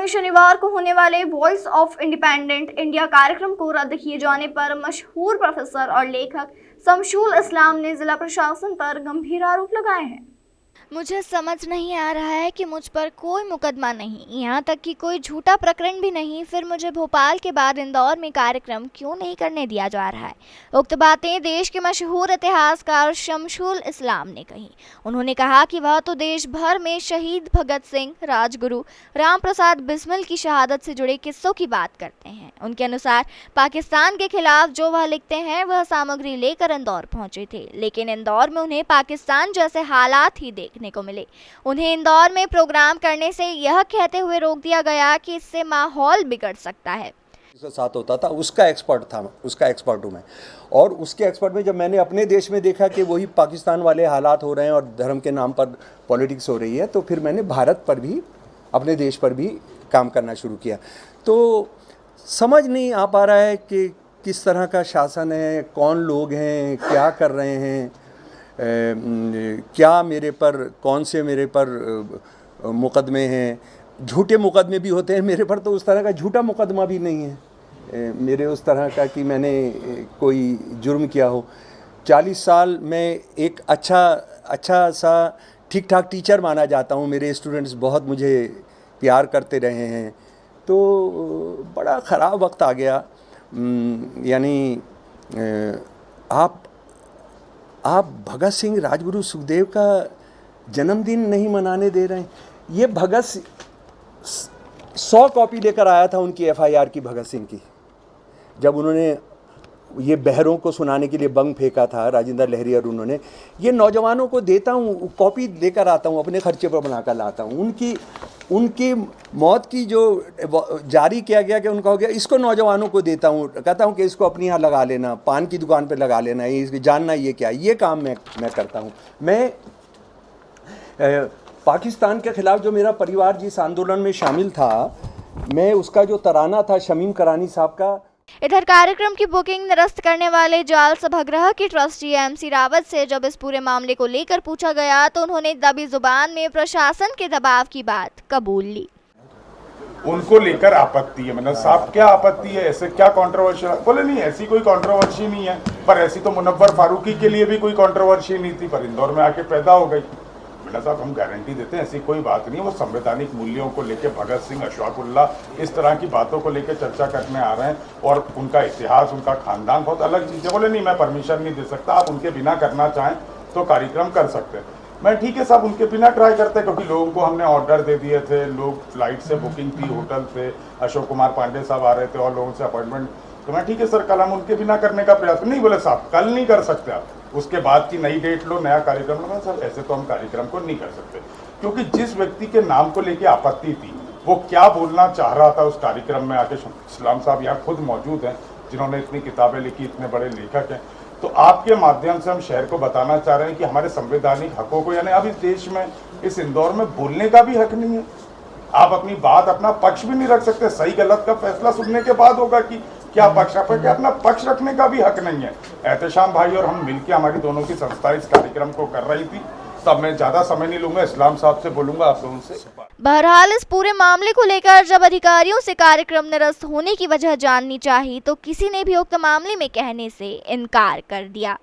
शनिवार को होने वाले वॉइस ऑफ इंडिपेंडेंट इंडिया कार्यक्रम को रद्द किए जाने पर मशहूर प्रोफेसर और लेखक शमशुल इस्लाम ने जिला प्रशासन पर गंभीर आरोप लगाए हैं। मुझे समझ नहीं आ रहा है कि मुझ पर कोई मुकदमा नहीं, यहाँ तक कि कोई झूठा प्रकरण भी नहीं, फिर मुझे भोपाल के बाद इंदौर में कार्यक्रम क्यों नहीं करने दिया जा रहा है। उक्त बातें देश के मशहूर इतिहासकार शमशुल इस्लाम ने कही। उन्होंने कहा कि वह तो देश भर में शहीद भगत सिंह, राजगुरु राम प्रसाद बिस्मिल की शहादत से जुड़े किस्सों की बात करते हैं। उनके अनुसार पाकिस्तान के खिलाफ जो वह लिखते हैं वह सामग्री लेकर इंदौर पहुंचे थे, लेकिन इंदौर में उन्हें पाकिस्तान जैसे हालात ही देखने को मिले। उन्हें इंदौर में प्रोग्राम करने से यह कहते हुए रोक दिया गया कि इससे माहौल बिगड़ सकता है। साथ होता था, उसका एक्सपर्ट हूँ मैं। और उसके एक्सपर्ट में जब मैंने अपने देश में देखा कि वही पाकिस्तान वाले हालात हो रहे हैं और धर्म के नाम पर पॉलिटिक्स हो रही है, तो फिर मैंने भारत पर भी, अपने देश पर भी काम करना शुरू किया। तो समझ नहीं आ पा रहा है कि किस तरह का शासन है, कौन लोग हैं, क्या कर रहे हैं, क्या मेरे पर, कौन से मेरे पर मुकदमे हैं। झूठे मुकदमे भी होते हैं मेरे पर, तो उस तरह का झूठा मुकदमा भी नहीं है मेरे उस तरह का कि मैंने कोई जुर्म किया हो। 40 साल मैं एक अच्छा सा ठीक ठाक टीचर माना जाता हूँ। मेरे स्टूडेंट्स बहुत मुझे प्यार करते रहे हैं। तो बड़ा ख़राब वक्त आ गया। यानी आप भगत सिंह, राजगुरु, सुखदेव का जन्मदिन नहीं मनाने दे रहे हैं। ये भगत 100 कॉपी लेकर आया था उनकी FIR की, भगत सिंह की, जब उन्होंने ये बहरों को सुनाने के लिए बंग फेंका था, राजेंद्र लहरी और उन्होंने। ये नौजवानों को देता हूँ, कॉपी लेकर आता हूँ, अपने खर्चे पर बनाकर लाता हूँ। उनकी मौत की जो जारी किया गया कि उनका हो गया, इसको नौजवानों को देता हूँ, कहता हूँ कि इसको अपनी यहाँ लगा लेना, पान की दुकान पे लगा लेना, ये जानना ये क्या, ये काम मैं करता हूँ। मैं पाकिस्तान के ख़िलाफ़ जो मेरा परिवार जिस आंदोलन में शामिल था, मैं उसका जो तराना था शमीम करानी साहब का। इधर कार्यक्रम की बुकिंग निरस्त करने वाले जाल सभागृह के ट्रस्टी MC रावत से जब इस पूरे मामले को लेकर पूछा गया तो उन्होंने दबी जुबान में प्रशासन के दबाव की बात कबूल ली। उनको लेकर आपत्ति है। मतलब साहब क्या आपत्ति है, ऐसे क्या कंट्रोवर्शियल? बोले नहीं, ऐसी कोई कंट्रोवर्सी नहीं है। पर ऐसी तो मुनव्वर फारूकी के लिए भी कोई कंट्रोवर्सी नहीं थी, पर इंदौर में आके पैदा हो गई। बेटा साहब, हम गारंटी देते हैं ऐसी कोई बात नहीं है। वो संवैधानिक मूल्यों को लेकर भगत सिंह, अशफाकुल्लाह, इस तरह की बातों को लेकर चर्चा करने आ रहे हैं, और उनका इतिहास, उनका खानदान बहुत अलग चीज़ है। बोले नहीं, मैं परमिशन नहीं दे सकता, आप उनके बिना करना चाहें तो कार्यक्रम कर सकते हैं। मैं ठीक है साहब, उनके बिना ट्राई करते, क्योंकि लोगों को हमने ऑर्डर दे दिए थे, लोग फ्लाइट से बुकिंग थी, होटल से अशोक कुमार पांडे साहब आ रहे थे और लोगों से अपॉइंटमेंट। तो मैं ठीक है सर, कल हम उनके बिना करने का प्रयास नहीं। बोले साहब कल नहीं कर सकते आप, उसके बाद की नई डेट लो, नया कार्यक्रम लो। सर ऐसे तो हम कार्यक्रम को नहीं कर सकते, क्योंकि जिस व्यक्ति के नाम को लेके आपत्ति थी, वो क्या बोलना चाह रहा था उस कार्यक्रम में आके। इस्लाम साहब यहाँ खुद मौजूद हैं, जिन्होंने इतनी किताबें लिखी, इतने बड़े लेखक हैं। तो आपके माध्यम से हम शहर को बताना चाह रहे हैं कि हमारे संवैधानिक हकों को, यानी अब इस देश में, इस इंदौर में बोलने का भी हक नहीं है। आप अपनी बात, अपना पक्ष भी नहीं रख सकते। सही गलत का फैसला सुनने के बाद होगा कि क्या पक्ष रख पाए, अपना पक्ष रखने का भी हक नहीं है। एहतशाम भाई और हम मिलकर, हमारी दोनों की संस्था इस कार्यक्रम को कर रही थी। तब मैं ज्यादा समय नहीं लूंगा, इस्लाम साहब से बोलूंगा, आप लोगों से। बहरहाल इस पूरे मामले को लेकर जब अधिकारियों से कार्यक्रम निरस्त होने की वजह जाननी चाहिए तो किसी ने भी उक्त मामले में कहने से इनकार कर दिया।